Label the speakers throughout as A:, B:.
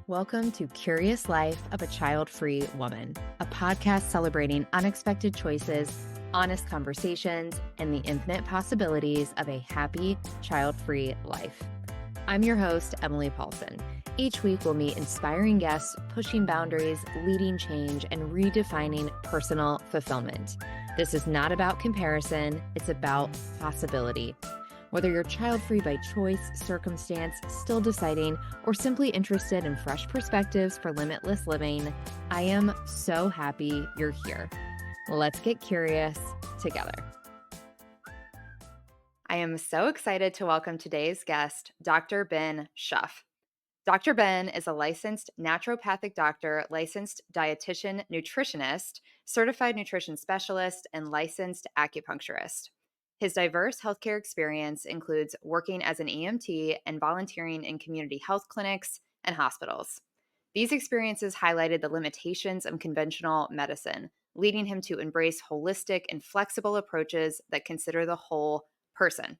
A: Welcome to Curious Life of a Child-Free Woman, a podcast celebrating unexpected choices, honest conversations, and the infinite possibilities of a happy, child-free life. I'm your host, Emily Paulsen. Each week, we'll meet inspiring guests, pushing boundaries, leading change, and redefining personal fulfillment. This is not about comparison, it's about possibility. Whether you're child-free by choice, circumstance, still deciding, or simply interested in fresh perspectives for limitless living, I am so happy you're here. Let's get curious together. I am so excited to welcome today's guest, Dr. Ben Schuff. Dr. Ben is a licensed naturopathic doctor, licensed dietitian, nutritionist, certified nutrition specialist, and licensed acupuncturist. His diverse healthcare experience includes working as an EMT and volunteering in community health clinics and hospitals. These experiences highlighted the limitations of conventional medicine, leading him to embrace holistic and flexible approaches that consider the whole person.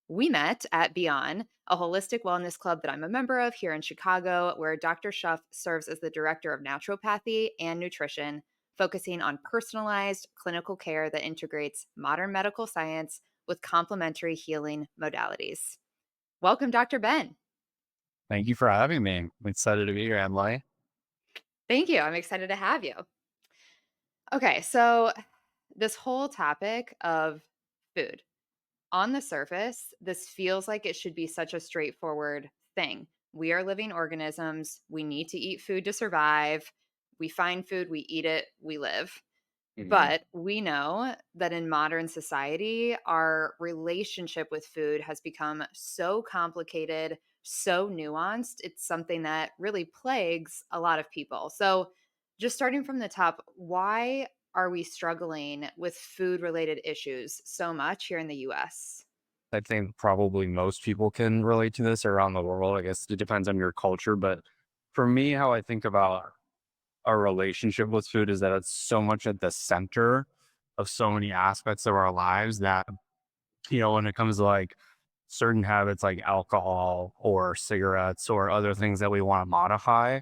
A: We met at Beyond, a holistic wellness club that I'm a member of here in Chicago, where Dr. Schuff serves as the director of naturopathy and nutrition, focusing on personalized clinical care that integrates modern medical science with complementary healing modalities. Welcome, Dr. Ben.
B: Thank you for having me. I'm excited to be here, Emily.
A: Thank you. I'm excited to have you. Okay, so this whole topic of food. On the surface, this feels like it should be such a straightforward thing. We are living organisms. We need to eat food to survive. We find food, we eat it, we live.
B: Mhm.
A: But we know that in modern society, our relationship with food has become so complicated, so nuanced. It's something that really plagues a lot of people. So, just starting from the top, why are we struggling with food related issues so much here in the US?
B: I think probably most people can relate to this around the world. I guess it depends on your culture. But for me, how I think about our relationship with food is that it's so much at the center of so many aspects of our lives that, when it comes to like certain habits like alcohol or cigarettes or other things that we want to modify,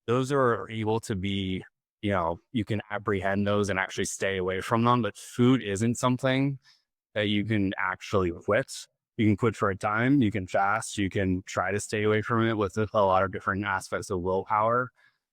B: those are able to be, you can apprehend those and actually stay away from them. But food isn't something that you can actually quit. You can quit for a time, you can fast, you can try to stay away from it with a lot of different aspects of willpower,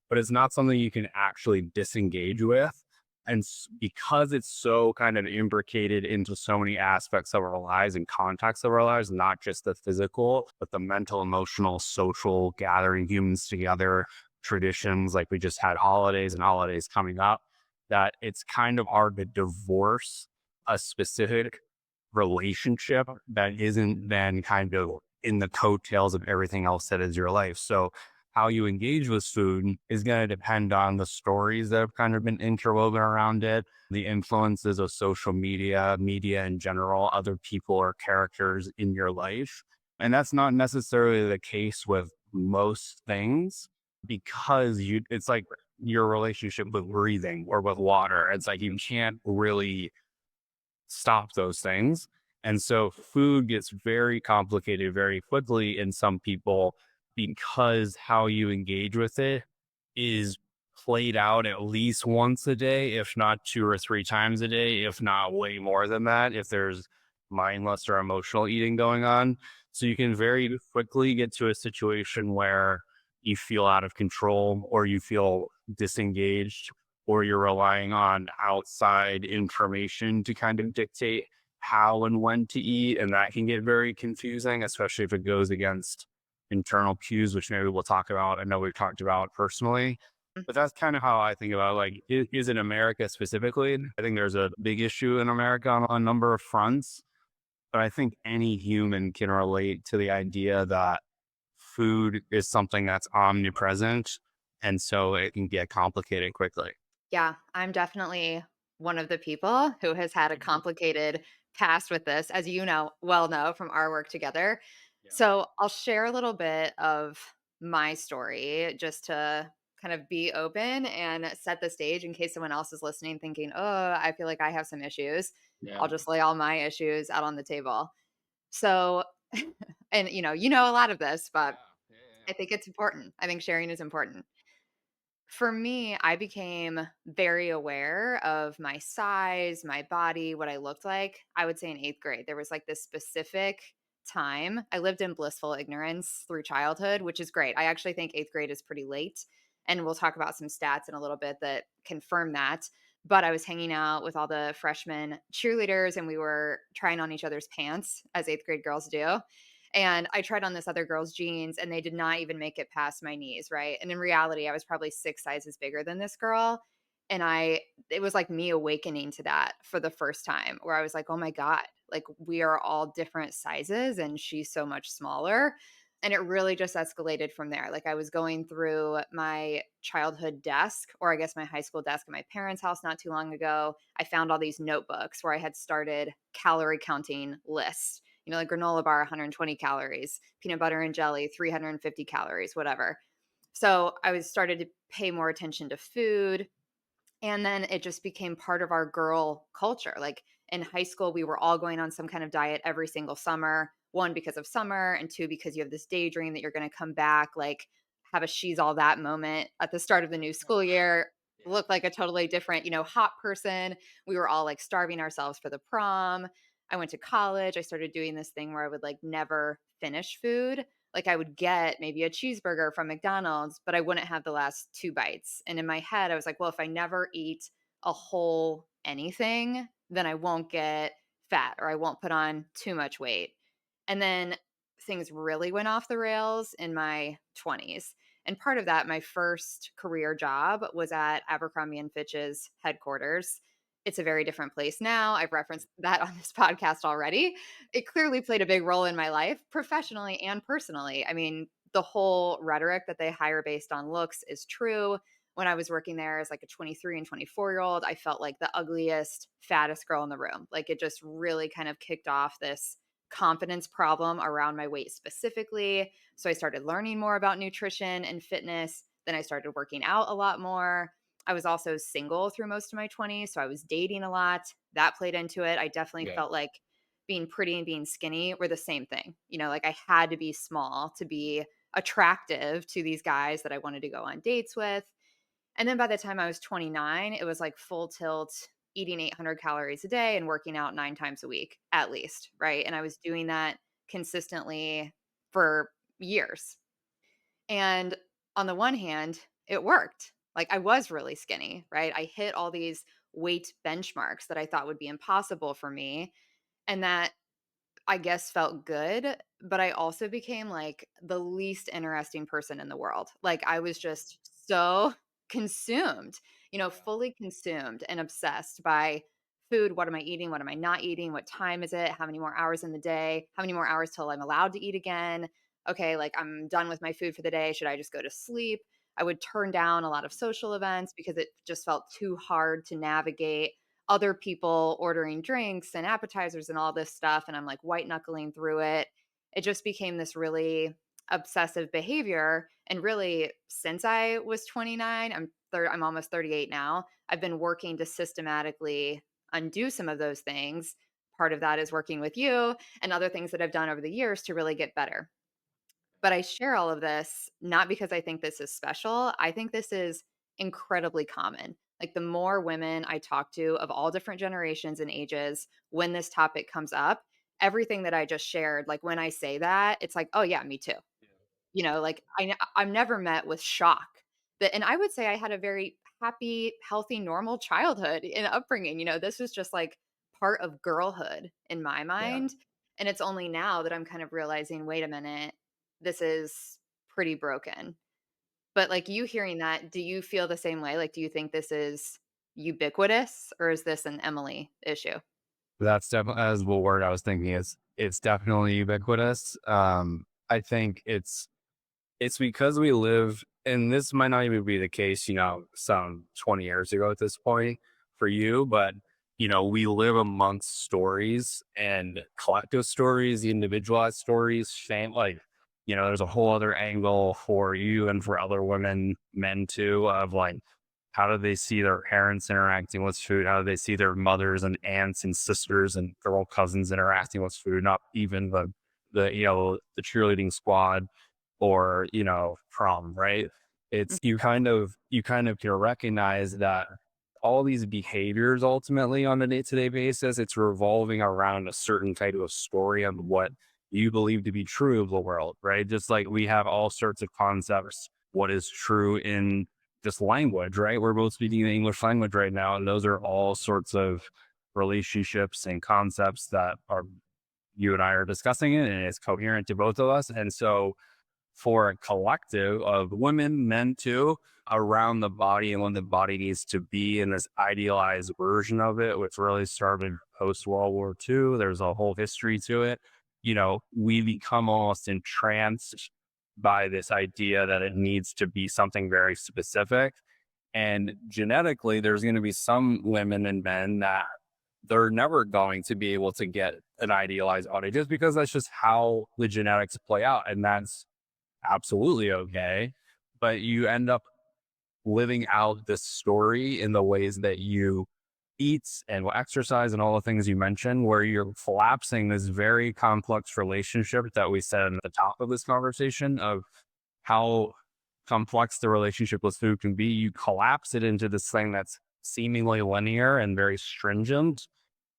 B: but it's not something you can actually disengage with. And because it's so kind of imbricated into so many aspects of our lives and contexts of our lives, not just the physical, but the mental, emotional, social, gathering humans together, traditions, like we just had holidays and holidays coming up, that it's kind of hard to divorce a specific relationship that isn't then kind of in the coattails of everything else that is your life. So how you engage with food is going to depend on the stories that have kind of been interwoven around it, the influences of social media, media in general, other people or characters in your life. And that's not necessarily the case with most things because it's like your relationship with breathing or with water. It's like you can't really stop those things. And so food gets very complicated very quickly in some people because how you engage with it is played out at least once a day, if not 2 or 3 times a day, if not way more than that, if there's mindless or emotional eating going on. So you can very quickly get to a situation where you feel out of control or you feel disengaged or you're relying on outside information to kind of dictate how and when to eat. And that can get very confusing, especially if it goes against internal cues, which maybe we'll talk about. I know we've talked about personally, but that's kind of how I think about like, is in America specifically. I think there's a big issue in America on a number of fronts, but I think any human can relate to the idea that food is something that's omnipresent. And so it can get complicated quickly.
A: Yeah, I'm definitely one of the people who has had a complicated past with this, as you know from our work together.
B: Yeah.
A: So I'll share a little bit of my story just to kind of be open and set the stage in case someone else is listening thinking, oh, I feel like I have some issues. I'll
B: Yeah.
A: just lay all my issues out on the table. So, and you know a lot of this, but
B: Yeah.
A: I think it's important. I think sharing is important. For me, I became very aware of my size, my body, what I looked like. I would say in 8th grade, there was like this specific time. I lived in blissful ignorance through childhood, which is great. I actually think 8th grade is pretty late. And we'll talk about some stats in a little bit that confirm that. But I was hanging out with all the freshman cheerleaders and we were trying on each other's pants, as 8th grade girls do. And I tried on this other girl's jeans and they did not even make it past my knees, right? And in reality, I was probably 6 sizes bigger than this girl. And it was like me awakening to that for the first time where I was like, oh my God, like we are all different sizes and she's so much smaller. And it really just escalated from there. Like I was going through my childhood desk, or I guess my high school desk at my parents' house not too long ago. I found all these notebooks where I had started calorie counting lists, like granola bar, 120 calories, peanut butter and jelly, 350 calories, whatever. So I was started to pay more attention to food. And then it just became part of our girl culture. Like in high school, we were all going on some kind of diet every single summer. One, because of summer, and two, because you have this daydream that you're going to come back, like have a she's all that moment at the start of the new school year,
B: Yeah.
A: look like a totally different, hot person. We were all like starving ourselves for the prom. I went to college. I started doing this thing where I would like never finish food. Like I would get maybe a cheeseburger from McDonald's, but I wouldn't have the last 2 bites. And in my head, I was like, well, if I never eat a whole anything, then I won't get fat or I won't put on too much weight. And then things really went off the rails in my 20s. And part of that, my first career job was at Abercrombie and Fitch's headquarters. It's a very different place now. I've referenced that on this podcast already. It clearly played a big role in my life, professionally and personally. I mean, the whole rhetoric that they hire based on looks is true. When I was working there as like a 23 and 24-year-old, I felt like the ugliest, fattest girl in the room. Like it just really kind of kicked off this confidence problem around my weight specifically. So I started learning more about nutrition and fitness. Then I started working out a lot more. I was also single through most of my 20s, so I was dating a lot. That played into it. I definitely
B: Yeah.
A: felt like being pretty and being skinny were the same thing. Like I had to be small to be attractive to these guys that I wanted to go on dates with. And then by the time I was 29, it was like full tilt, eating 800 calories a day and working out 9 times a week at least, right? And I was doing that consistently for years. And on the one hand, it worked. Like I was really skinny, right? I hit all these weight benchmarks that I thought would be impossible for me. And that I guess felt good, but I also became like the least interesting person in the world. Like I was just so consumed,
B: Yeah.
A: fully consumed and obsessed by food. What am I eating? What am I not eating? What time is it? How many more hours in the day? How many more hours till I'm allowed to eat again? Okay, like I'm done with my food for the day. Should I just go to sleep? I would turn down a lot of social events because it just felt too hard to navigate other people ordering drinks and appetizers and all this stuff, and I'm like white knuckling through it. It just became this really obsessive behavior, and really since I was 29, I'm almost 38 now. I've been working to systematically undo some of those things. Part of that is working with you and other things that I've done over the years to really get better. But I share all of this not because I think this is special. I think this is incredibly common. Like the more women I talk to of all different generations and ages, when this topic comes up, everything that I just shared, like when I say that, it's like, oh yeah, me too. Like I'm never met with shock. And I would say I had a very happy, healthy, normal childhood and upbringing. This was just like part of girlhood in my
B: Yeah.
A: mind. And it's only now that I'm kind of realizing, wait a minute, this is pretty broken. But like you hearing that, do you feel the same way? Like, do you think this is ubiquitous or is this an Emily issue?
B: That's definitely as the word I was thinking is it's definitely ubiquitous. I think it's because we live, and this might not even be the case, some 20 years ago at this point for you, but we live amongst stories and collective stories, individualized stories, shame, like, there's a whole other angle for you and for other women, men too, of like, how do they see their parents interacting with food? How do they see their mothers and aunts and sisters and girl cousins interacting with food? Not even the cheerleading squad or, prom, right?
A: Mm.
B: It's you kind of can recognize that all these behaviors ultimately on a day-to-day basis, it's revolving around a certain type of story of what you believe to be true of the world, right? Just like we have all sorts of concepts, what is true in just language, right? We're both speaking the English language right now, and those are all sorts of relationships and concepts that are you and I are discussing it, and it's coherent to both of us. And so for a collective of women, men too, around the body and what the body needs to be in this idealized version of it, which really started post World War II. There's a whole history to it. We become almost entranced by this idea that it needs to be something very specific. And genetically, there's going to be some women and men that they're never going to be able to get an idealized body just because that's just how the genetics play out. And that's absolutely okay. But you end up living out this story in the ways that you eat and exercise and all the things you mentioned, where you're collapsing this very complex relationship that we said at the top of this conversation of how complex the relationship with food can be. You collapse it into this thing that's seemingly linear and very stringent,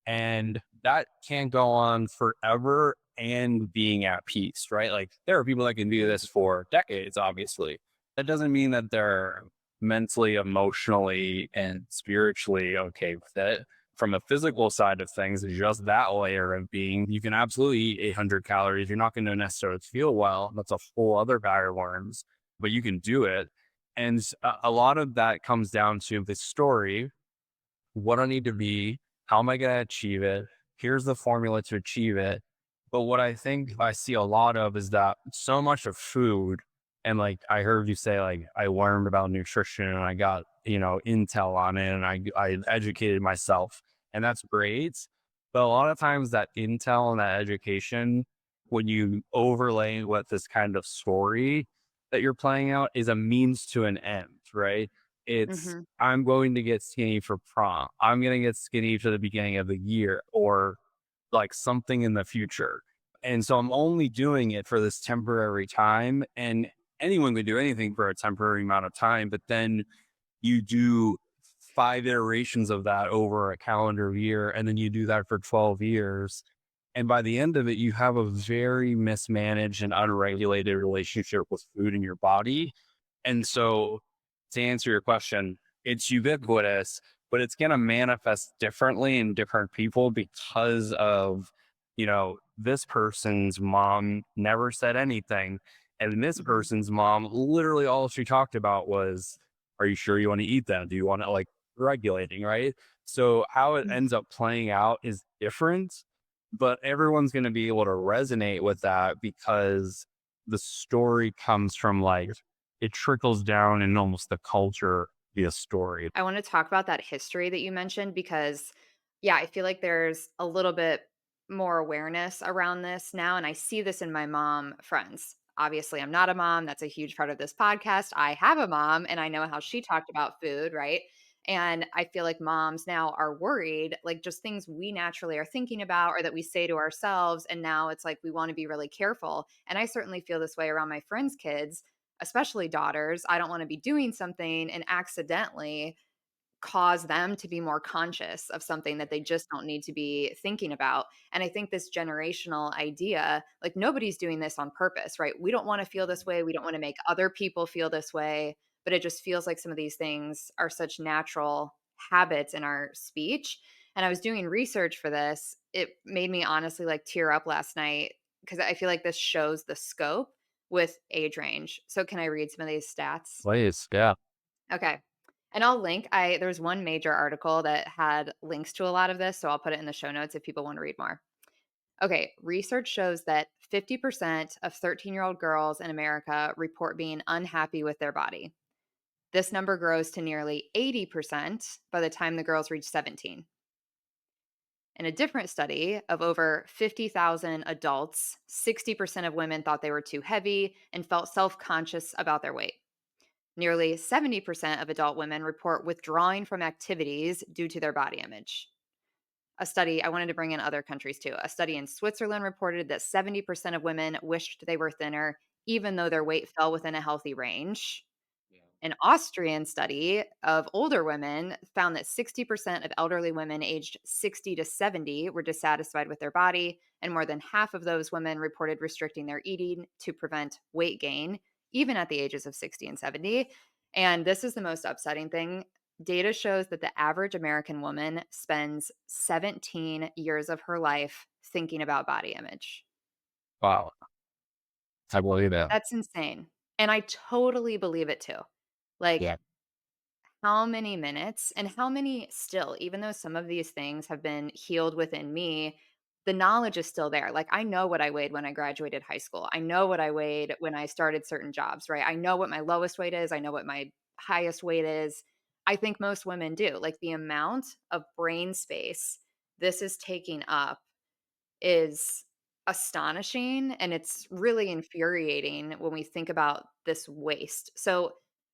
B: and that can't go on forever and being at peace, right? Like there are people that can do this for decades, obviously. That doesn't mean that they're mentally, emotionally, and spiritually okay with it. From a physical side of things, just that layer of being, you can absolutely eat 800 calories. You're not going to necessarily feel well. That's a whole other bag of worms, but you can do it. And a lot of that comes down to the story, what I need to be, how am I going to achieve it? Here's the formula to achieve it. But what I think I see a lot of is that so much of food, and like I heard you say, like I learned about nutrition and I got, intel on it and I educated myself, and that's great. But a lot of times that intel and that education, when you overlay with this kind of story that you're playing out, is a means to an end, right? It's
A: Mhm.
B: I'm going to get skinny for prom. I'm going to get skinny for the beginning of the year or like something in the future. And so I'm only doing it for this temporary time. And anyone can do anything for a temporary amount of time, but then you do 5 iterations of that over a calendar year. And then you do that for 12 years. And by the end of it, you have a very mismanaged and unregulated relationship with food in your body. And so, to answer your question, it's ubiquitous, but it's going to manifest differently in different people because of, this person's mom never said anything. And this
A: Mhm.
B: person's mom, literally all she talked about was, are you sure you want to eat that? Do you want to like regulating, right? So, how it
A: Mhm.
B: ends up playing out is different, but everyone's going to be able to resonate with that because the story comes from like, it trickles down in almost the culture via story.
A: I wanna talk about that history that you mentioned because, yeah, I feel like there's a little bit more awareness around this now, and I see this in my mom friends. Obviously, I'm not a mom, that's a huge part of this podcast. I have a mom, and I know how she talked about food, right? And I feel like moms now are worried, like, just things we naturally are thinking about or that we say to ourselves, and now it's like we wanna be really careful, and I certainly feel this way around my friends' kids, especially daughters. I don't wanna be doing something and accidentally cause them to be more conscious of something that they just don't need to be thinking about. And I think this generational idea, like nobody's doing this on purpose, right? We don't want to feel this way. We don't want to make other people feel this way. But it just feels like some of these things are such natural habits in our speech. And I was doing research for this. It made me honestly like tear up last night because I feel like this shows the scope with age range. So, can I read some of these stats?
B: Please, yeah.
A: Okay. And I'll link there's one major article that had links to a lot of this, so I'll put it in the show notes if people want to read more. Okay, research shows that 50% of 13-year-old girls in America report being unhappy with their body. This number grows to nearly 80% by the time the girls reach 17. In a different study of over 50,000 adults, 60% of women thought they were too heavy and felt self-conscious about their weight. Nearly 70% of adult women report withdrawing from activities due to their body image. A study, I wanted to bring in other countries too. A study in Switzerland reported that 70% of women wished they were thinner. even though their weight fell within a healthy range.
B: Yeah.
A: An Austrian study of older women found that 60% of elderly women aged 60 to 70 were dissatisfied with their body, and more than half of those women reported restricting their eating to prevent weight gain, even at the ages of 60 and 70. And this is the most upsetting thing. Data shows that the average American woman spends 17 years of her life thinking about body image.
B: Wow. I believe it.
A: That's insane. And I totally believe it too. Like,
B: Yeah.
A: how many minutes and how many still, even though some of these things have been healed within me, the knowledge is still there. Like, I know what I weighed when I graduated high school. I know what I weighed when I started certain jobs, right? I know what my lowest weight is. I know what my highest weight is. I think most women do. Like, the amount of brain space this is taking up is astonishing, and it's really infuriating when we think about this waste. So,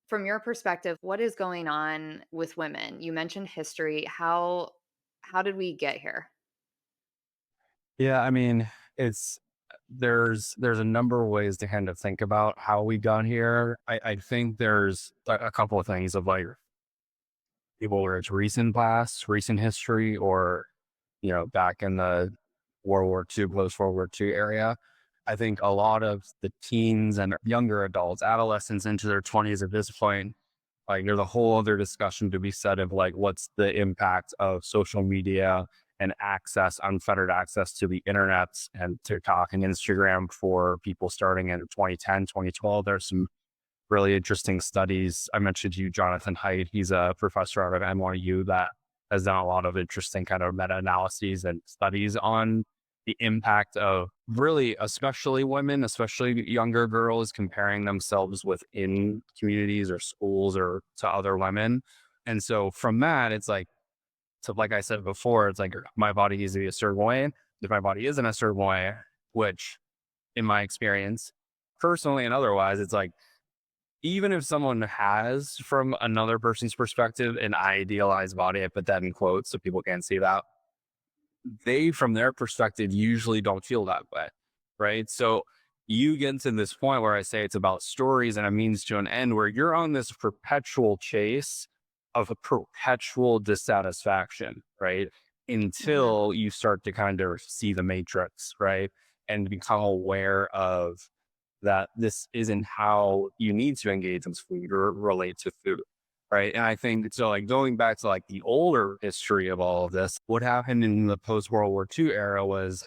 A: from your perspective, what is going on with women? You mentioned history. How did we get here?
B: Yeah, I mean, it's there's a number of ways to kind of think about how we got here. I think there's a couple of things of like people where it's recent past, recent history, or back in the World War II, post World War II area. I think a lot of the teens and younger adults, adolescents into their 20s at this point, like there's a whole other discussion to be said of like what's the impact of social media and access, unfettered access to the internet and TikTok and Instagram for people starting in 2010, 2012. There's some really interesting studies. I mentioned to you Jonathan Haidt. He's a professor out of NYU that has done a lot of interesting kind of meta-analyses and studies on the impact of really, especially women, especially younger girls, comparing themselves within communities or schools or to other women. And so from that, it's like, so like I said before, it's like my body needs to be a certain way. If my body isn't a certain way, which in my experience, personally and otherwise, it's like even if someone has, from another person's perspective, an idealized body, I put that in quotes so people can't see that, they, from their perspective, usually don't feel that way. Right. So you get to this point where I say it's about stories and a means to an end where you're on this perpetual chase of a perpetual dissatisfaction. Right.
A: Mhm.
B: Until you start to kind of see the matrix. Right. And become aware of that this isn't how you need to engage with food or relate to food. Right. And I think so, like going back to like the older history of all of this, what happened in the post World War II era was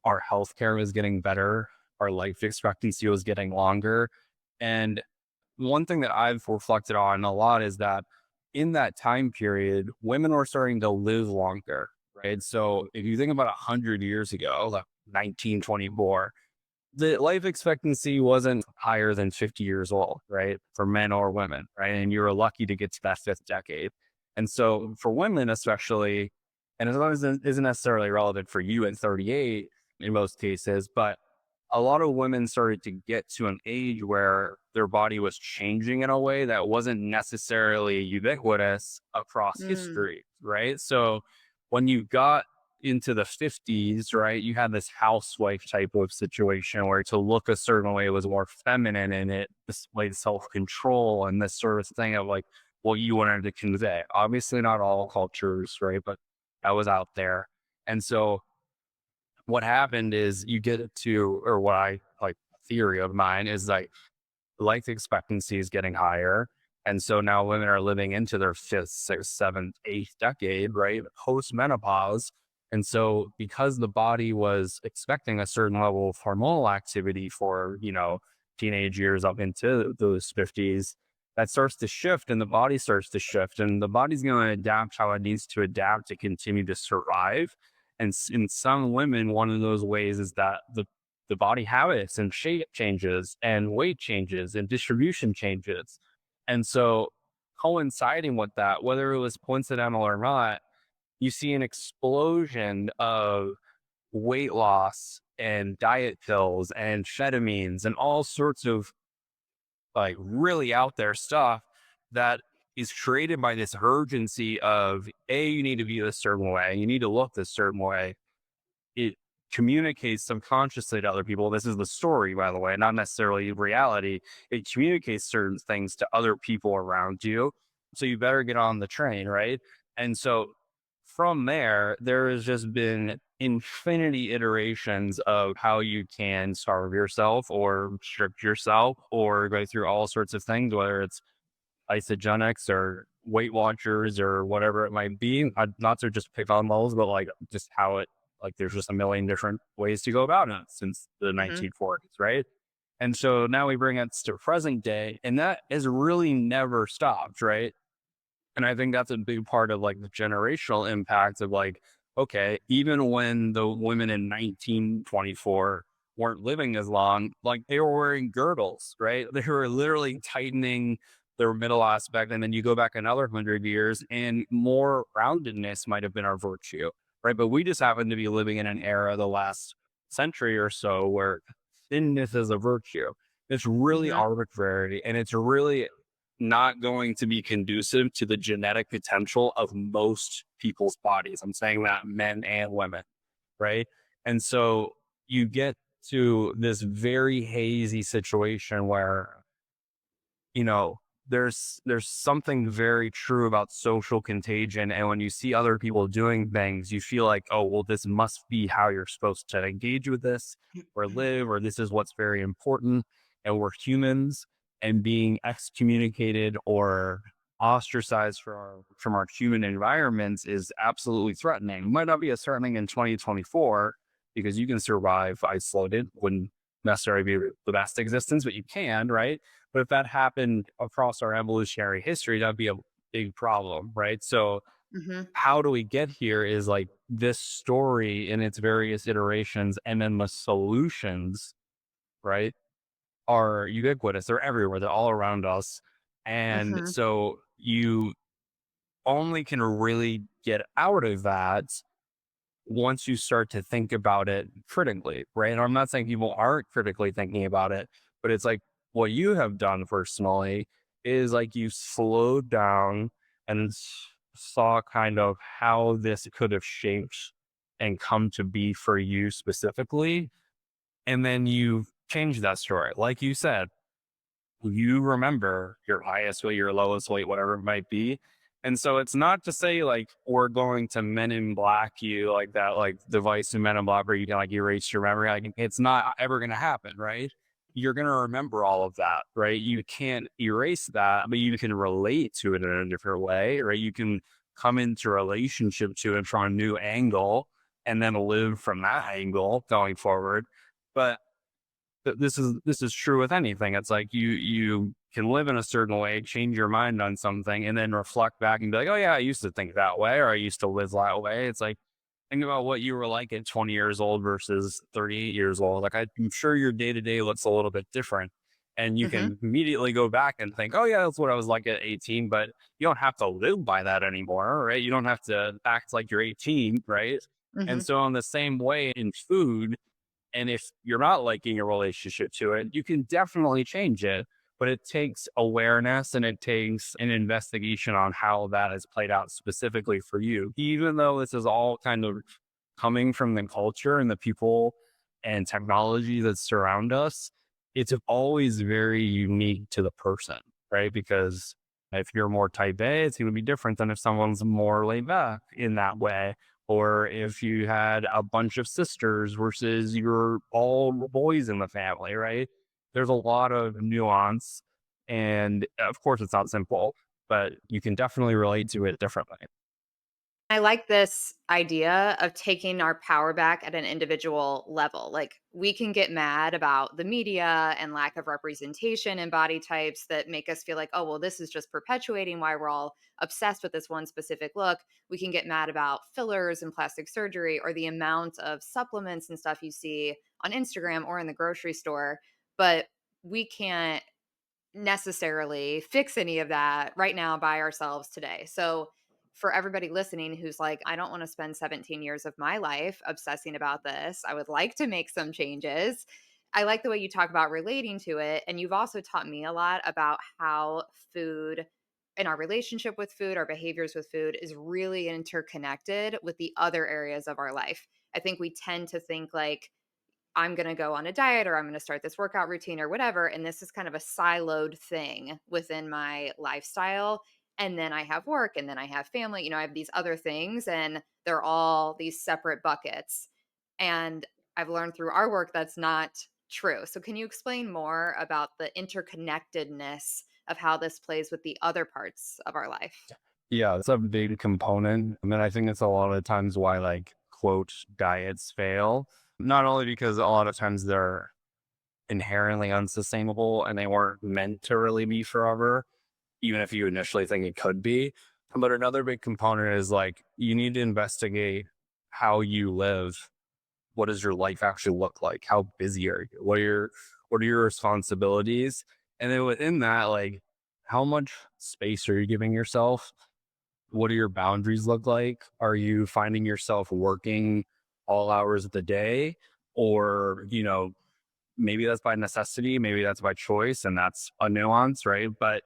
B: our healthcare was getting better, our life expectancy was getting longer. And one thing that I've reflected on a lot is that in that time period, women were starting to live longer. Right. So if you think about 100 years ago, like 1924, the life expectancy wasn't higher than 50 years old, right? For men or women, right? And you were lucky to get to that fifth decade. And so for women, especially, and as long as it isn't necessarily relevant for you at 38 in most cases, but a lot of women started to get to an age where their body was changing in a way that wasn't necessarily ubiquitous across
A: Mm,
B: history, right? So when you got into the 50s, right, you had this housewife type of situation where to look a certain way was more feminine and it displayed self control and this sort of thing of like what you wanted to convey. Obviously, not all cultures, right, but that was out there. And so what happened is you get it to, or what I like, theory of mine is like life expectancy is getting higher. And so now women are living into their fifth, sixth, seventh, eighth decade, right? Post menopause. And so because the body was expecting a certain level of hormonal activity for, teenage years up into those 50s, that starts to shift and the body starts to shift and the body's going to adapt how it needs to adapt to continue to survive. And in some women, one of those ways is that the body habits and shape changes and weight changes and distribution changes. And so coinciding with that, whether it was coincidental or not, you see an explosion of weight loss and diet pills and amphetamines and all sorts of like really out there stuff that is created by this urgency of you need to be this certain way, you need to look this certain way. It communicates subconsciously to other people. This is the story, by the way, not necessarily reality. It communicates certain things to other people around you. So you better get on the train, right? And so from there, there has just been infinity iterations of how you can starve yourself or restrict yourself or go through all sorts of things, whether it's isogenics or Weight Watchers or whatever it might be. Not to just pick on those, but like just how it, like there's just a million different ways to go about it since the
A: Mhm.
B: 1940s, right? And so now we bring it to present day, and that has really never stopped, right? And I think that's a big part of like the generational impact of like, okay, even when the women in 1924 weren't living as long, like they were wearing girdles, right? They were literally tightening their middle aspect. And then you go back another 100 years and more roundedness might have been our virtue, right? But we just happen to be living in an era, the last century or so, where thinness is a virtue. It's really
A: Mhm.
B: arbitrary and it's really not going to be conducive to the genetic potential of most people's bodies. I'm saying that men and women, right? And so you get to this very hazy situation where there's something very true about social contagion, and when you see other people doing things you feel like, oh well, this must be how you're supposed to engage with this or live, or this is what's very important, and we're humans, and being excommunicated or ostracized from our human environments is absolutely threatening. It might not be as threatening in 2024 because you can survive isolated, wouldn't necessarily be the best existence, but you can, right? But if that happened across our evolutionary history, that'd be a big problem, right? So,
A: Mhm.
B: how do we get here is like this story in its various iterations, and then the solutions, right, are ubiquitous. They're everywhere, they're all around us. And
A: Mhm.
B: so, you only can really get out of that once you start to think about it critically, right? And I'm not saying people aren't critically thinking about it, but it's like what you have done personally is like you slowed down and saw kind of how this could have shaped and come to be for you specifically. And then you changed that story. Like you said, you remember your highest weight, your lowest weight, whatever it might be. And so it's not to say like we're going to Men in Black you like that, like device in Men in Black where you can like erase your memory. Like it's not ever going to happen, right? You're going to remember all of that, right? You can't erase that, but you can relate to it in a different way, right? You can come into relationship to it from a new angle and then live from that angle going forward. But this is true with anything. It's like you can live in a certain way, change your mind on something, and then reflect back and be like, oh yeah, I used to think that way, or I used to live that way. It's like think about what you were like at 20 years old versus 38 years old. Like I'm sure your day to day looks a little bit different. And you
A: Mhm.
B: can immediately go back and think, oh yeah, that's what I was like at 18, but you don't have to live by that anymore, right? You don't have to act like you're 18, right? And
A: Mhm.
B: so in the same way in food, and if you're not liking your relationship to it, you can definitely change it. But it takes awareness and it takes an investigation on how that has played out specifically for you. Even though this is all kind of coming from the culture and the people and technology that surround us, it's always very unique to the person, right? Because if you're more type A, it's going to be different than if someone's more laid back in that way. Or if you had a bunch of sisters versus you're all boys in the family, right? There's a lot of nuance. And of course, it's not simple, but you can definitely relate to it differently.
A: I like this idea of taking our power back at an individual level. Like, we can get mad about the media and lack of representation and body types that make us feel like, oh, well, this is just perpetuating why we're all obsessed with this one specific look. We can get mad about fillers and plastic surgery or the amount of supplements and stuff you see on Instagram or in the grocery store. But we can't necessarily fix any of that right now by ourselves today. So, for everybody listening who's like, I don't want to spend 17 years of my life obsessing about this, I would like to make some changes. I like the way you talk about relating to it. And you've also taught me a lot about how food and our relationship with food, our behaviors with food is really interconnected with the other areas of our life. I think we tend to think like, I'm going to go on a diet or I'm going to start this workout routine or whatever. And this is kind of a siloed thing within my lifestyle. And then I have work and then I have family. I have these other things and they're all these separate buckets. And I've learned through our work that's not true. So, can you explain more about the interconnectedness of how this plays with the other parts of our life?
B: Yeah, it's a big component. And then I think it's a lot of times why like quote diets fail. Not only because a lot of times they're inherently unsustainable and they weren't meant to really be forever, even if you initially think it could be. But another big component is like you need to investigate how you live. What does your life actually look like? How busy are you? What are your responsibilities? And then within that, like how much space are you giving yourself? What do your boundaries look like? Are you finding yourself working all hours of the day? Or, maybe that's by necessity, maybe that's by choice, and that's a nuance, right? But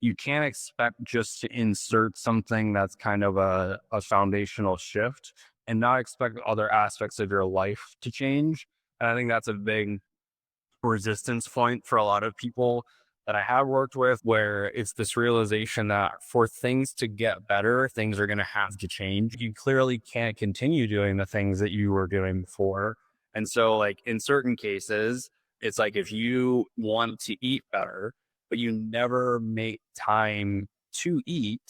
B: you can't expect just to insert something that's kind of a foundational shift and not expect other aspects of your life to change. And I think that's a big resistance point for a lot of people that I have worked with, where it's this realization that for things to get better, things are going to have to change. You clearly can't continue doing the things that you were doing before. And so, like, in certain cases, it's like if you want to eat better, but you never make time to eat,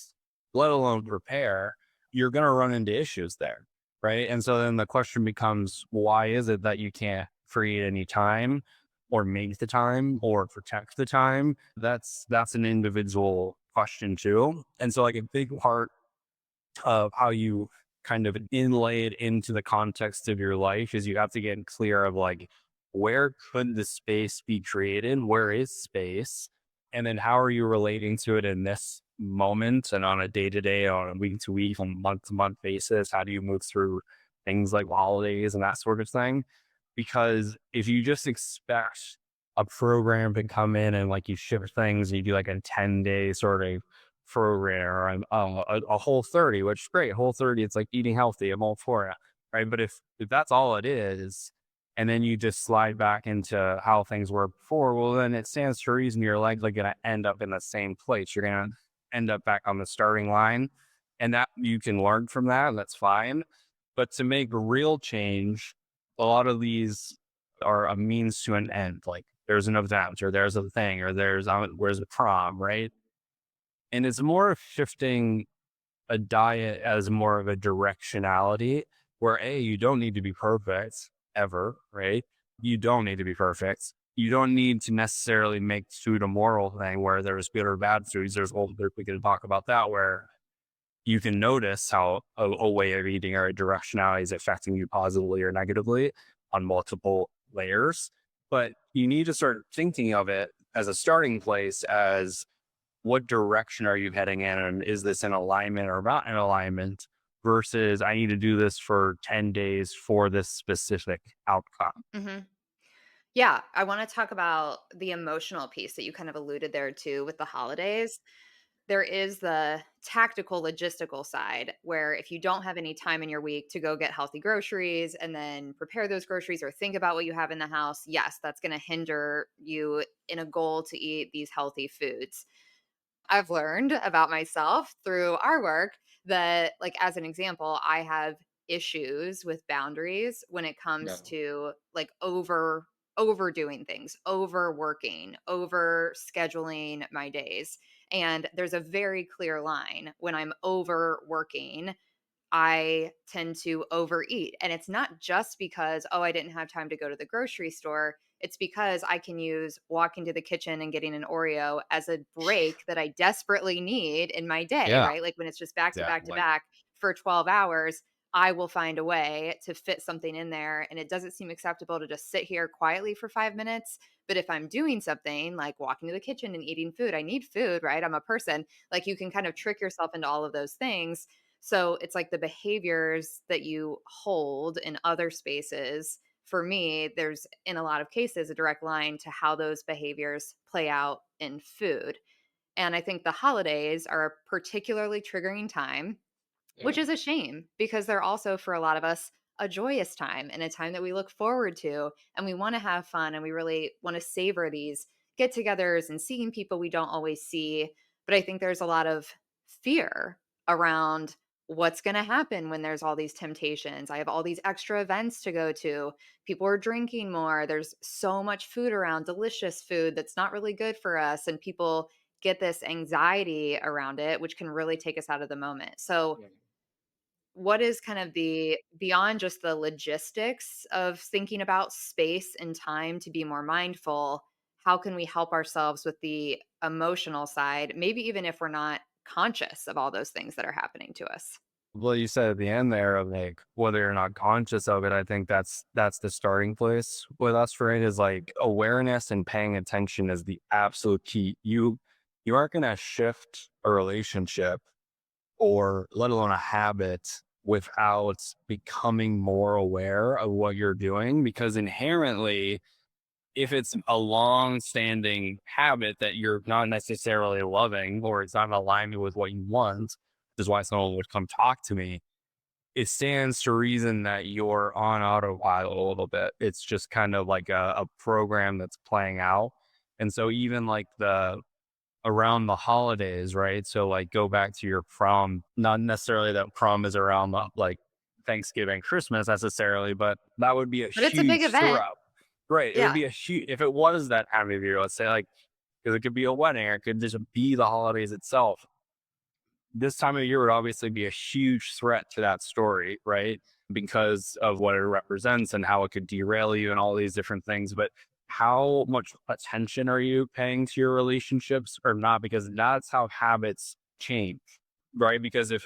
B: let alone prepare, you're going to run into issues there. Right. And so then the question becomes, why is it that you can't create any time or make the time or protect the time? That's an individual question too. And so like a big part of how you kind of inlay it into the context of your life is you have to get clear of like, where could the space be created? Where is space? And then how are you relating to it in this moment and on a day to day, on a week to week, on a month to month basis? How do you move through things like holidays and that sort of thing? Because if you just expect a program to come in and like you ship things, and you do like a 10-day sort of program or a whole 30, which is great. Whole 30, it's like eating healthy. I'm all for it. Right. But if that's all it is, and then you just slide back into how things were before, well, then it stands to reason you're likely going to end up in the same place. You're going to end up back on the starting line. And that you can learn from that. And that's fine. But to make real change, a lot of these are a means to an end. Like there's an event or there's a thing or where's a prom, right? And it's more of shifting a diet as more of a directionality where you don't need to be perfect ever, right? You don't need to be perfect. You don't need to necessarily make food a moral thing where there's good or bad foods. We can talk about that where you can notice how a way of eating or a directionality is affecting you positively or negatively on multiple layers. But you need to start thinking of it as a starting place as what direction are you heading in? And is this in alignment or not in alignment versus I need to do this for 10 days for this specific outcome?
A: Hmm. Yeah, I want to talk about the emotional piece that you kind of alluded there to with the holidays. There is the tactical logistical side where if you don't have any time in your week to go get healthy groceries and then prepare those groceries or think about what you have in the house, yes, that's going to hinder you in a goal to eat these healthy foods. I've learned about myself through our work that, like, as an example, I have issues with boundaries when it comes
B: No.
A: to like overdoing things, overworking, over scheduling my days. And there's a very clear line when I'm overworking. I tend to overeat. And it's not just because, oh, I didn't have time to go to the grocery store. It's because I can use walking to the kitchen and getting an Oreo as a break that I desperately need in my day,
B: Yeah,
A: right? Like when it's just back to back to
B: exactly.
A: back for 12 hours, I will find a way to fit something in there. And it doesn't seem acceptable to just sit here quietly for 5 minutes. But if I'm doing something like walking to the kitchen and eating food, I need food, right? I'm a person. Like you can kind of trick yourself into all of those things, so it's like the behaviors that you hold in other spaces. For me, there's in a lot of cases a direct line to how those behaviors play out in food. And I think the holidays are a particularly triggering time,
B: Yeah.
A: which is a shame because they're also for a lot of us a joyous time and a time that we look forward to, and we want to have fun and we really want to savor these get-togethers and seeing people we don't always see. But I think there's a lot of fear around what's going to happen when there's all these temptations. I have all these extra events to go to. People are drinking more. There's so much food around, delicious food that's not really good for us. And people get this anxiety around it, which can really take us out of the moment. So, what is kind of the beyond just the logistics of thinking about space and time to be more mindful, how can we help ourselves with the emotional side, maybe even if we're not conscious of all those things that are happening to us?
B: Well, you said at the end there of like whether you're not conscious of it, I think that's the starting place with us, right? Is like awareness and paying attention is the absolute key. You aren't gonna shift a relationship or let alone a habit without becoming more aware of what you're doing because inherently if it's a long standing habit that you're not necessarily loving or it's not in alignment with what you want, which is why someone would come talk to me, it stands to reason that you're on autopilot a little bit. It's just kind of like a program that's playing out. And so even like the around the holidays, right? So like go back to your prom, not necessarily that prom is around like Thanksgiving, Christmas necessarily, but that would be a
A: But it's a big
B: huge
A: event.
B: throw. Right. It would
A: Yeah.
B: be a huge if it was that time of year, let's say like because it could be a wedding or it could just be the holidays itself. This time of year would obviously be a huge threat to that story, right? Because of what it represents and how it could derail you and all these different things. But how much attention are you paying to your relationships or not? Because that's how habits change, right? Because if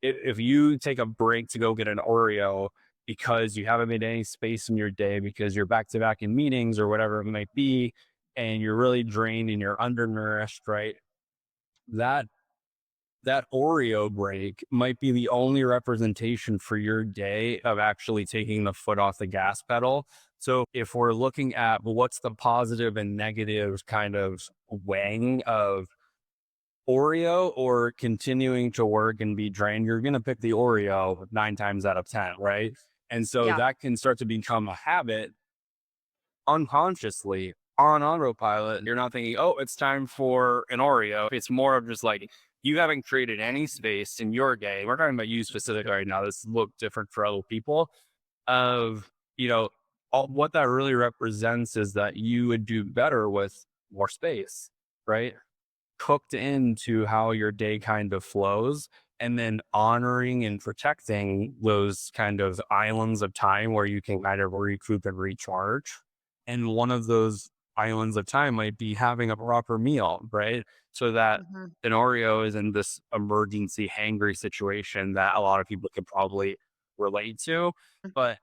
B: you take a break to go get an Oreo because you haven't made any space in your day because you're back to back in meetings or whatever it might be, and you're really drained and you're undernourished, right? That that Oreo break might be the only representation for your day of actually taking the foot off the gas pedal. So if we're looking at what's the positive and negative kind of weighing of Oreo or continuing to work and be drained, you're going to pick the Oreo 9 times out of 10, right? And so
A: Yeah.
B: that can start to become a habit unconsciously on autopilot. You're not thinking, oh, it's time for an Oreo. It's more of just like you haven't created any space in your day. We're talking about you specifically right now. This look different for other people. Of you know, what that really represents is that you would do better with more space, right? Cooked into how your day kind of flows and then honoring and protecting those kind of islands of time where you can kind of recoup and recharge. And one of those islands of time might be having a proper meal, right? So that
A: Mhm.
B: an Oreo is in this emergency hangry situation that a lot of people could probably relate to. But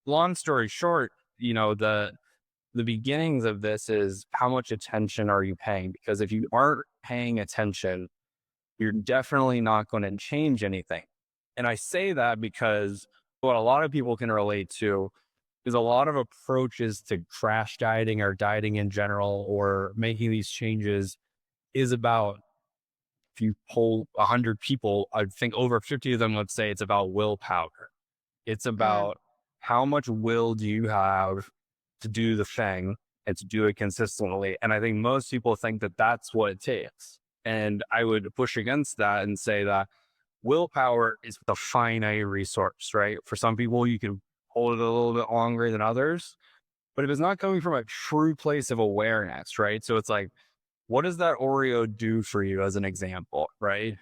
B: long story short, the beginnings of this is how much attention are you paying? Because if you aren't paying attention, you're definitely not going to change anything. And I say that because what a lot of people can relate to is a lot of approaches to crash dieting or dieting in general or making these changes is about if you poll 100 people, I think over 50 of them would say it's about willpower. It's
A: Mm.
B: about how much will do you have to do the thing and to do it consistently. And I think most people think that that's what it takes. And I would push against that and say that willpower is the finite resource, right? For some people, you can hold it a little bit longer than others. But if it's not coming from a true place of awareness, right? So it's like, what does that Oreo do for you as an example, right?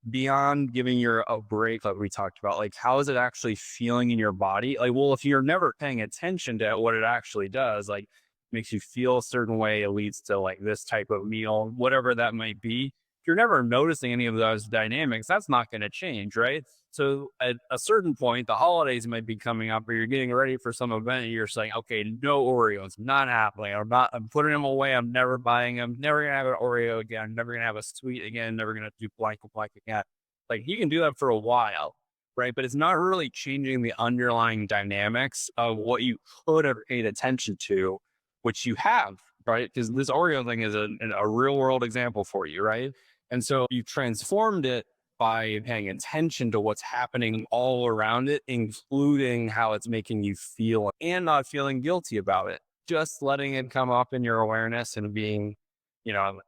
B: Beyond giving you a break like we talked about, like how is it actually feeling in your body? Like, well, if you're never paying attention to what it actually does, like makes you feel a certain way, it leads to like this type of meal, whatever that might be. If you're never noticing any of those dynamics, that's not going to change, right? So at a certain point, the holidays might be coming up, or you're getting ready for some event, and you're saying, "Okay, no Oreos, not happening. I'm putting them away. I'm never buying them. Never gonna have an Oreo again. I'm never gonna have a sweet again. Never gonna do blank blank again." Like you can do that for a while, right? But it's not really changing the underlying dynamics of what you could have paid attention to, which you have, right? Because this Oreo thing is a real world example for you, right? And so you transformed it by paying attention to what's happening all around it, including how it's making you feel and not feeling guilty about it. Just letting it come up in your awareness and being, you know,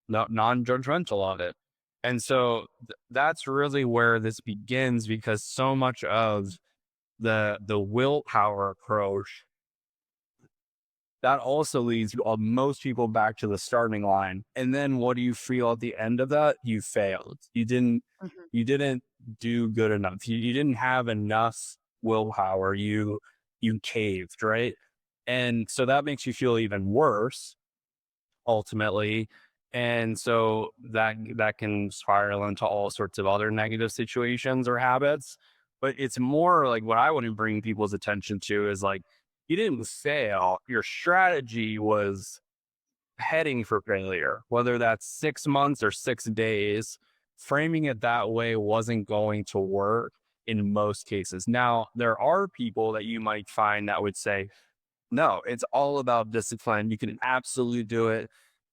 B: non-judgmental of it. And so that's really where this begins, because so much of the willpower approach, that also leads most people back to the starting line. And then what do you feel at the end of that? You failed.
A: Mhm.
B: You didn't do good enough. You didn't have enough willpower. You caved, right? And so that makes you feel even worse ultimately. And so that can spiral into all sorts of other negative situations or habits. But it's more like what I want to bring people's attention to is like, you didn't fail. Your strategy was heading for failure, whether that's 6 months or 6 days. Framing it that way wasn't going to work in most cases. Now, there are people that you might find that would say, no, it's all about discipline. You can absolutely do it.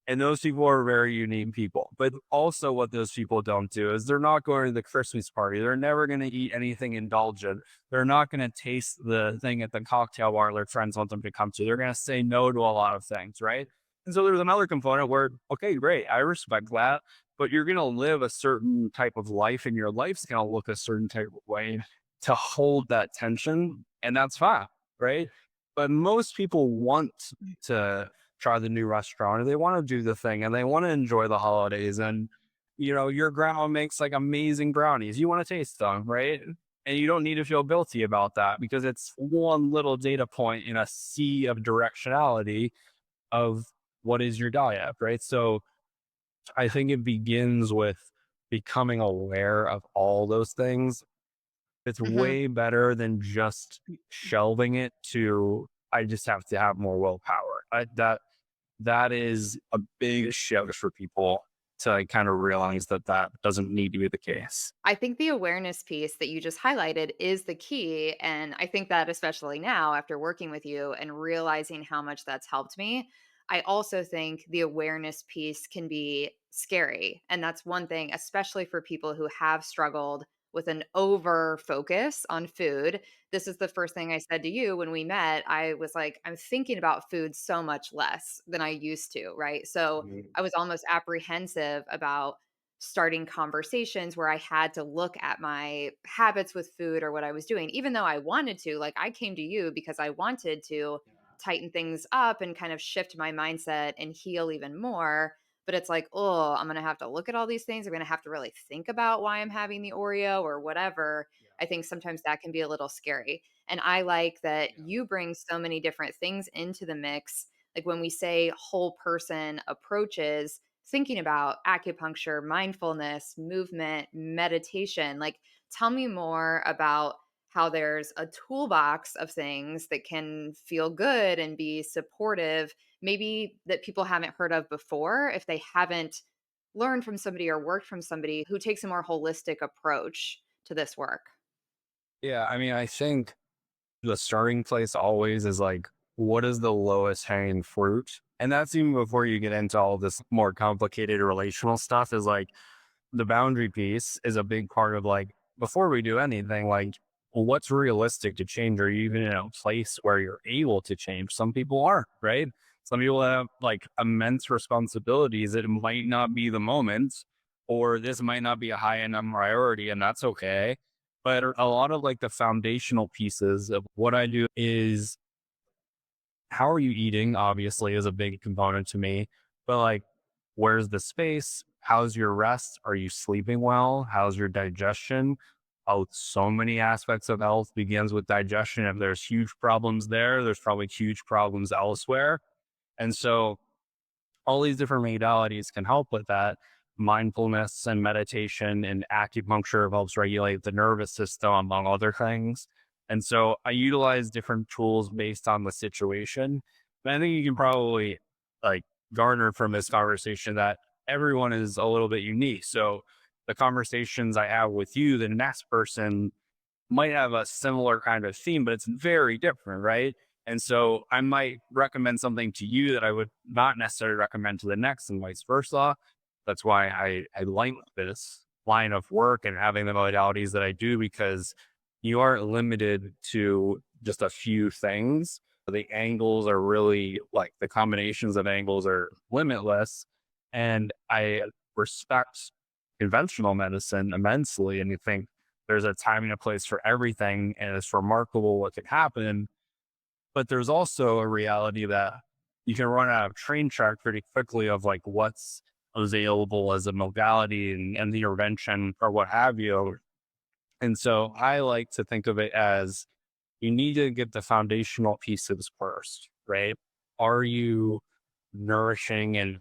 B: And those people are very unique people. But also, what those people don't do is they're not going to the Christmas party. They're never going to eat anything indulgent. They're not going to taste the thing at the cocktail bar their friends want them to come to. They're going to say no to a lot of things, right? And so there's another component where, okay, great, I respect that, but you're going to live a certain type of life and your life's going to look a certain type of way to hold that tension. And that's fine, right? But most people want to try the new restaurant, or they want to do the thing, and they want to enjoy the holidays. And, your grandma makes like amazing brownies. You want to taste them, right? And you don't need to feel guilty about that, because it's one little data point in a sea of directionality of what is your diet, right? So I think it begins with becoming aware of all those things. It's
A: Mhm.
B: way better than just shelving it to, I just have to have more willpower. That is a big shift for people to like, kind of realize that that doesn't need to be the case.
A: I think the awareness piece that you just highlighted is the key. And I think that, especially now after working with you and realizing how much that's helped me, I also think the awareness piece can be scary. And that's one thing, especially for people who have struggled with an over focus on food. This is the first thing I said to you when we met. I was like, I'm thinking about food so much less than I used to. Right. So
B: Mhm.
A: I was almost apprehensive about starting conversations where I had to look at my habits with food or what I was doing, even though I wanted to. Like, I came to you because I wanted to tighten things up and kind of shift my mindset and heal even more. But it's like, oh, I'm going to have to look at all these things. I'm going to have to really think about why I'm having the Oreo or whatever. I think sometimes that can be a little scary. And I like that you bring so many different things into the mix. Like when we say whole person approaches, thinking about acupuncture, mindfulness, movement, meditation. Like, tell me more about how there's a toolbox of things that can feel good and be supportive, maybe that people haven't heard of before if they haven't learned from somebody or worked from somebody who takes a more holistic approach to this work.
B: Yeah, I mean, I think the starting place always is like, what is the lowest hanging fruit? And that's even before you get into all this more complicated relational stuff, is like, the boundary piece is a big part of like, before we do anything, like, well, what's realistic to change? Are you even in a place where you're able to change? Some people aren't, right? Some people have like immense responsibilities. It might not be the moment, or this might not be a high end priority, and that's okay. But a lot of like the foundational pieces of what I do is, how are you eating? Obviously, is a big component to me, but like, where's the space? How's your rest? Are you sleeping well? How's your digestion? Oh, so many aspects of health begins with digestion. If there's huge problems there, there's probably huge problems elsewhere. And so all these different modalities can help with that. Mindfulness and meditation and acupuncture helps regulate the nervous system, among other things. And so I utilize different tools based on the situation. But I think you can probably like garner from this conversation that everyone is a little bit unique. So the conversations I have with you, the next person might have a similar kind of theme, but it's very different, right? And so I might recommend something to you that I would not necessarily recommend to the next, and vice versa. That's why I like this. line of work and having the modalities that I do, because you aren't limited to just a few things. The angles are really like the combinations of angles are limitless. And I respect conventional medicine immensely. And you think there's a time and a place for everything. And it's remarkable what can happen. But there's also a reality that you can run out of train track pretty quickly of like what's available as a modality and the intervention or what have you. And so I like to think of it as you need to get the foundational pieces first, right? Are you nourishing and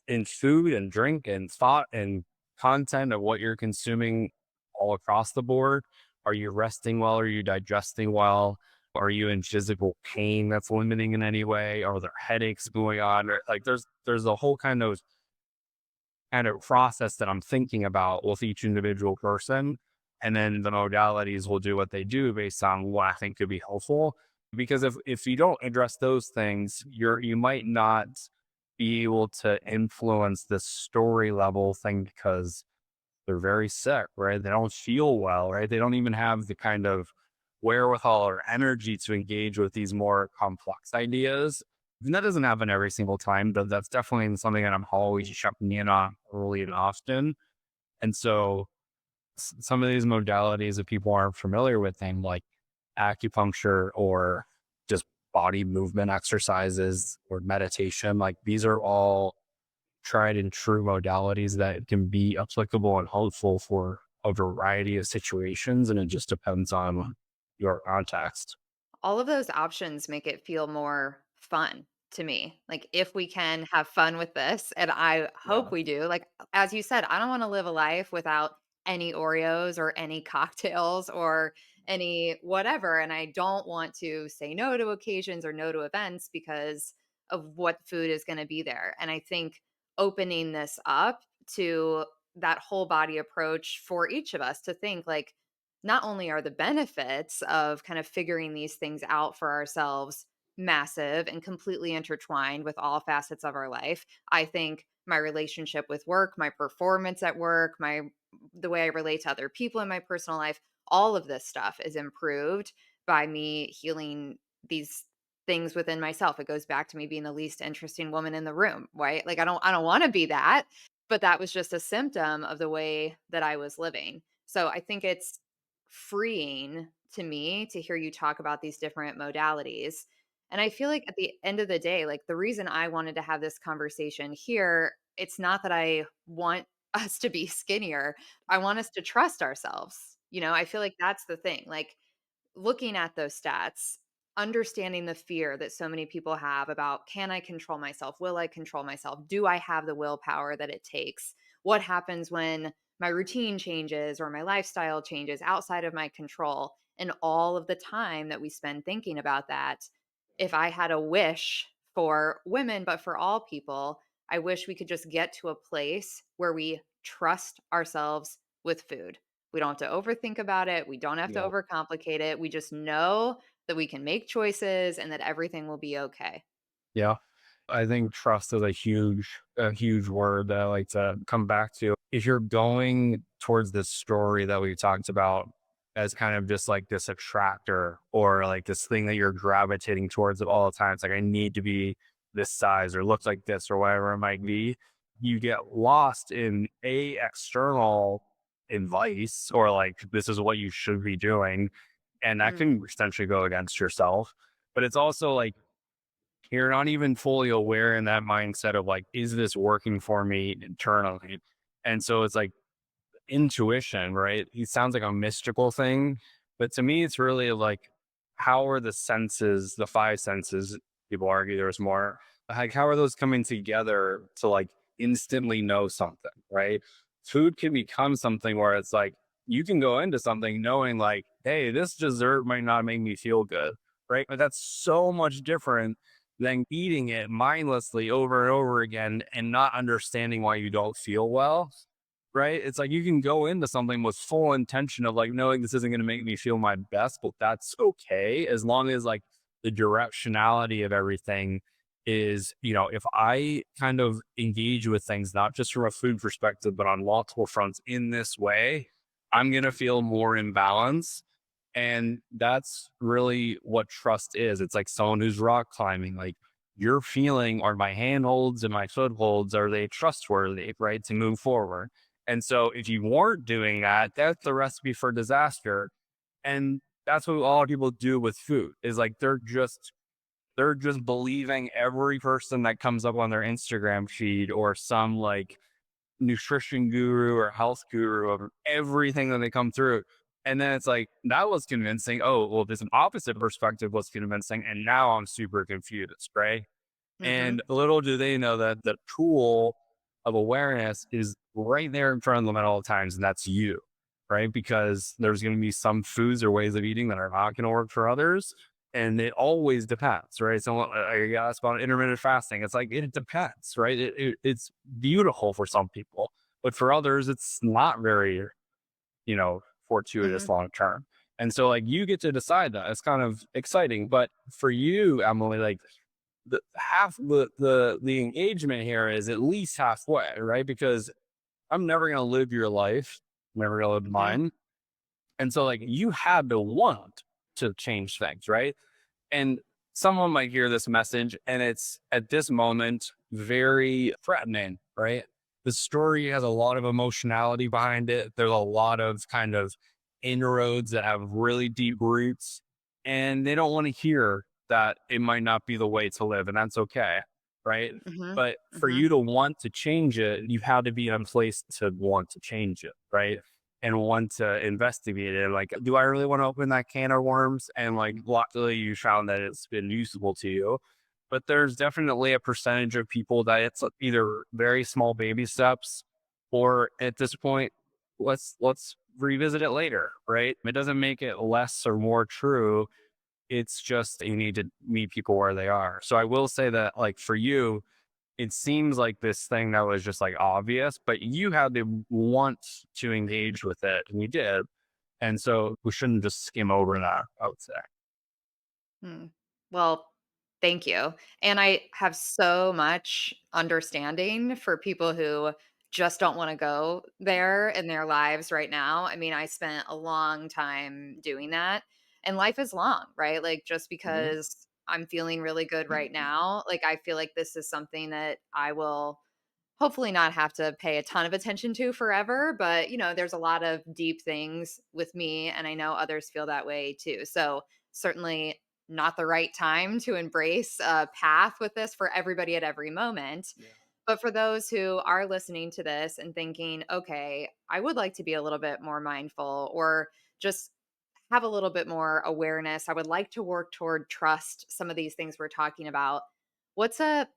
B: in food and drink and thought and content of what you're consuming all across the board? Are you resting well? Are you digesting well? Are you in physical pain that's limiting in any way? Are there headaches going on? Or, like there's a whole kind of process that I'm thinking about with each individual person. And then the modalities will do what they do based on what I think could be helpful. Because if you don't address those things, you might not be able to influence the story level thing because they're very sick, right? They don't feel well, right? They don't even have the kind of wherewithal or energy to engage with these more complex ideas. And that doesn't happen every single time, but that's definitely something that I'm always checking in on early and often. And so some of these modalities that people aren't familiar with, things like acupuncture or just body movement exercises or meditation, like these are all tried and true modalities that can be applicable and helpful for a variety of situations. And it just depends on your context.
A: All of those options make it feel more fun to me. Like, if we can have fun with this, and I hope
B: Yeah.
A: we do, like, as you said, I don't wanna live a life without any Oreos or any cocktails or any whatever, and I don't want to say no to occasions or no to events because of what food is gonna be there, and I think opening this up to that whole body approach for each of us to think, like, not only are the benefits of kind of figuring these things out for ourselves massive and completely intertwined with all facets of our life, I think my relationship with work, my performance at work, my the way I relate to other people in my personal life, all of this stuff is improved by me healing these things within myself. It goes back to me being the least interesting woman in the room, right? Like I don't want to be that, but that was just a symptom of the way that I was living. So I think it's freeing to me to hear you talk about these different modalities. And I feel like at the end of the day, like the reason I wanted to have this conversation here, it's not that I want us to be skinnier. I want us to trust ourselves. I feel like that's the thing. Like looking at those stats, understanding the fear that so many people have about can I control myself? Will I control myself? Do I have the willpower that it takes? What happens when my routine changes or my lifestyle changes outside of my control? And all of the time that we spend thinking about that. If I had a wish for women, but for all people, I wish we could just get to a place where we trust ourselves with food. We don't have to overthink about it. We don't have to
B: Yeah.
A: overcomplicate it. We just know that we can make choices and that everything will be okay.
B: Yeah. I think trust is a huge word that I like to come back to. If you're going towards this story that we talked about as kind of just like this attractor or like this thing that you're gravitating towards at all the time, it's like I need to be this size or look like this or whatever it might be. You get lost in a external advice or like this is what you should be doing. And that
A: Mm.
B: can essentially go against yourself. But it's also like you're not even fully aware in that mindset of like, is this working for me internally? And so it's like intuition, right? It sounds like a mystical thing, but to me, it's really like, how are the senses, the five senses? People argue there's more. Like, how are those coming together to like instantly know something, right? Food can become something where it's like you can go into something knowing like, hey, this dessert might not make me feel good, right? But that's so much different than eating it mindlessly over and over again and not understanding why you don't feel well, right? It's like you can go into something with full intention of like knowing this isn't going to make me feel my best, but that's okay as long as like the directionality of everything is, if I kind of engage with things, not just from a food perspective, but on multiple fronts in this way, I'm going to feel more in balance. And that's really what trust is. It's like someone who's rock climbing, like you're feeling, are my handholds and my footholds, are they trustworthy, right? To move forward. And so if you weren't doing that, that's the recipe for disaster. And that's what a lot of people do with food is like they're just believing every person that comes up on their Instagram feed or some like nutrition guru or health guru of everything that they come through. And then it's like, that was convincing. Oh, well, this opposite perspective was convincing. And now I'm super confused, right?
A: Mhm.
B: And little do they know that the tool of awareness is right there in front of them at all times. And that's you, right? Because there's going to be some foods or ways of eating that are not going to work for others. And it always depends, right? So I asked about intermittent fasting. It's like, it depends, right? It's beautiful for some people, but for others, it's not very, fortuitous
A: Mhm.
B: long term. And so like you get to decide that. It's kind of exciting. But for you, Emily, like the engagement here is at least halfway, right? Because I'm never gonna live your life, never gonna live
A: Mhm.
B: mine. And so like you had to want to change things, right? And someone might hear this message and it's at this moment very threatening, right? The story has a lot of emotionality behind it. There's a lot of kind of inroads that have really deep roots, and they don't want to hear that it might not be the way to live, and that's okay, right?
A: Mhm.
B: But for
A: Mhm.
B: you to want to change it, you have to be in a place to want to change it, right? And want to investigate it. Like, do I really want to open that can of worms? And like, luckily, you found that it's been useful to you. But there's definitely a percentage of people that it's either very small baby steps, or at this point, let's revisit it later, right? It doesn't make it less or more true. It's just you need to meet people where they are. So I will say that, like for you, it seems like this thing that was just like obvious, but you had to want to engage with it, and you did. And so we shouldn't just skim over that, I would say.
A: Hmm. Well, thank you. And I have so much understanding for people who just don't want to go there in their lives right now. I mean, I spent a long time doing that. And life is long, right? Like just
B: Mhm.
A: because I'm feeling really good right now, like I feel like this is something that I will hopefully not have to pay a ton of attention to forever, but there's a lot of deep things with me and I know others feel that way too. So, certainly not the right time to embrace a path with this for everybody at every moment.
B: Yeah.
A: But for those who are listening to this and thinking, "Okay, I would like to be a little bit more mindful or just have a little bit more awareness. I would like to work toward trust, some of these things we're talking about." What's a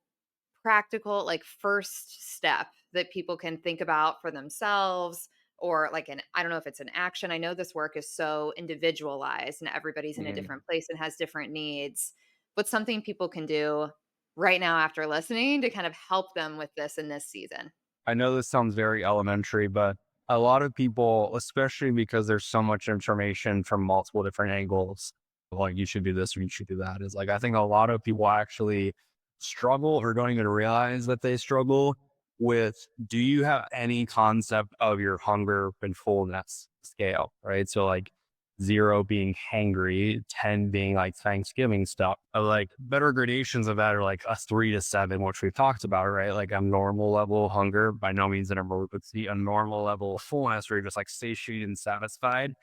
A: practical like first step that people can think about for themselves or like an I don't know if it's an action. I know this work is so individualized and everybody's in a
B: Mhm.
A: different place and has different needs. But something people can do right now after listening to kind of help them with this in this season.
B: I know this sounds very elementary, but a lot of people, especially because there's so much information from multiple different angles, like you should do this or you should do that, is like I think a lot of people actually struggle or don't even realize that they struggle with, do you have any concept of your hunger and fullness scale, right? So like 0 being hangry, 10 being like Thanksgiving stuff. Like better gradations of that are like a 3 to 7, which we've talked about, right? Like a normal level of hunger, by no means an emergency, a normal level of fullness where you're just like satiated and satisfied.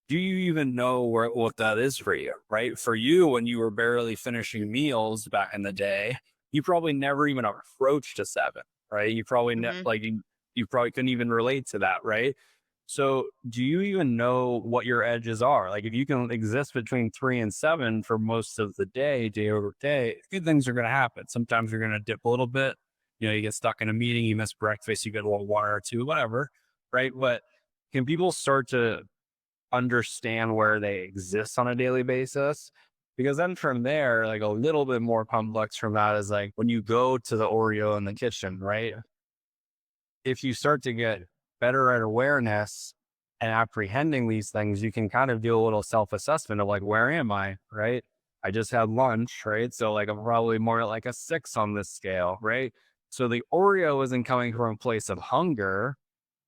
B: Do you even know what that is for you, right? For you, when you were barely finishing meals back in the day, you probably never even approached a 7, right? You probably
A: Mhm.
B: like you probably couldn't even relate to that, right? So, do you even know what your edges are? Like, if you can exist between 3 and 7 for most of the day, day over day, good things are going to happen. Sometimes you're going to dip a little bit. You get stuck in a meeting, you miss breakfast, you get a little water or two, whatever, right? But can people start to understand where they exist on a daily basis? Because then from there, like a little bit more complex from that is like when you go to the Oreo in the kitchen, right? If you start to get better at awareness and apprehending these things, you can kind of do a little self assessment of like, where am I? Right. I just had lunch, right? So like I'm probably more like a 6 on this scale, right? So the Oreo isn't coming from a place of hunger.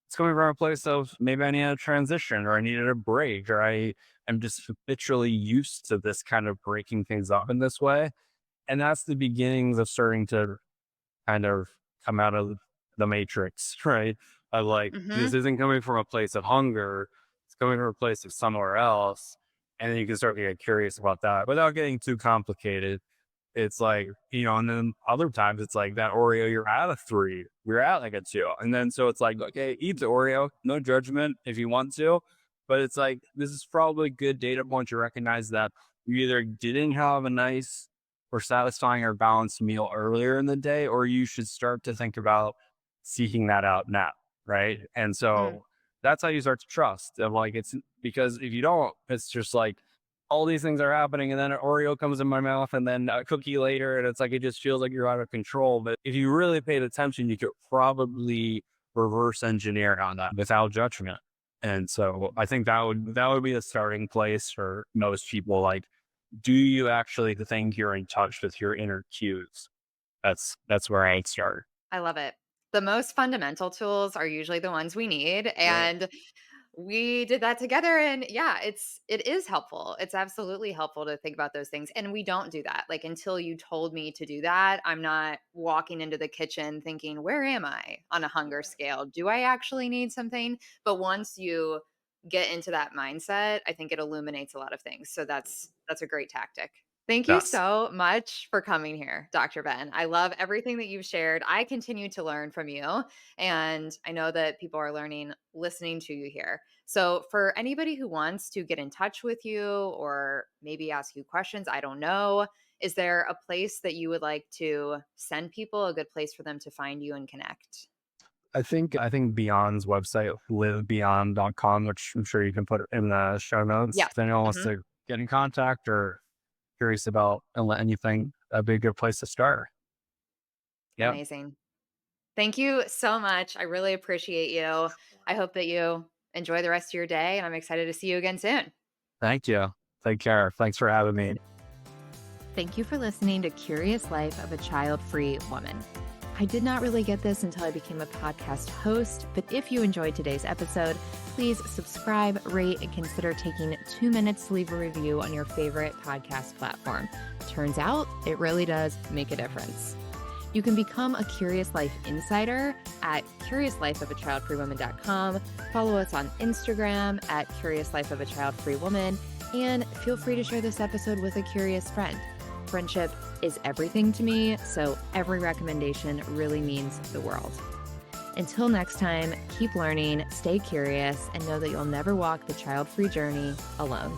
B: It's coming from a place of maybe I needed a transition or I needed a break or I am just habitually used to this kind of breaking things up in this way. And that's the beginnings of starting to kind of come out of the matrix, right? Of like, this
A: Mhm.
B: isn't coming from a place of hunger, it's coming from a place of somewhere else. And then you can start to get curious about that without getting too complicated. It's like, and then other times it's like that Oreo, you're at a 3, you're at like a 2. And then so it's like, okay, eat the Oreo, no judgment if you want to. But it's like, this is probably good data point to recognize that you either didn't have a nice or satisfying or balanced meal earlier in the day, or you should start to think about seeking that out now. Right. And
A: Mm.
B: so that's how you start to trust. And like, it's because if you don't, it's just like, all these things are happening and then an Oreo comes in my mouth and then a cookie later and it's like it just feels like you're out of control. But if you really paid attention, you could probably reverse engineer on that without judgment. And so I think that would be the starting place for most people. Like, do you actually think you're in touch with your inner cues? That's where I'd start.
A: I love it. The most fundamental tools are usually the ones we need,
B: Yeah.
A: and we did that together, and yeah, it is helpful. It's absolutely helpful to think about those things, and we don't do that. Like, until you told me to do that, I'm not walking into the kitchen thinking, "Where am I on a hunger scale? Do I actually need something?" But once you get into that mindset, I think it illuminates a lot of things. So that's a great tactic. Thank you
B: Yes.
A: so much for coming here, Dr. Ben. I love everything that you've shared. I continue to learn from you, and I know that people are learning listening to you here. So, for anybody who wants to get in touch with you or maybe ask you questions, I don't know, is there a place that you would like to send people, a good place for them to find you and connect?
B: I think Beyond's website, livebeyond.com, which I'm sure you can put in the show notes.
A: Yes.
B: If anyone wants
A: Mhm.
B: to get in contact or curious about anything, that'd be a good place to start. Yep.
A: Amazing. Thank you so much. I really appreciate you. I hope that you enjoy the rest of your day, and I'm excited to see you again soon.
B: Thank you. Take care. Thanks for having me.
A: Thank you for listening to Curious Life of a Child Free Woman. I did not really get this until I became a podcast host, but if you enjoyed today's episode, please subscribe, rate, and consider taking 2 minutes to leave a review on your favorite podcast platform. Turns out it really does make a difference. You can become a Curious Life insider at curiouslifeofachildfreewoman.com. Follow us on Instagram at Curious Life of a Child Free Woman, and feel free to share this episode with a curious friend. Friendship is everything to me, so every recommendation really means the world. Until next time, keep learning, stay curious, and know that you'll never walk the child-free journey alone.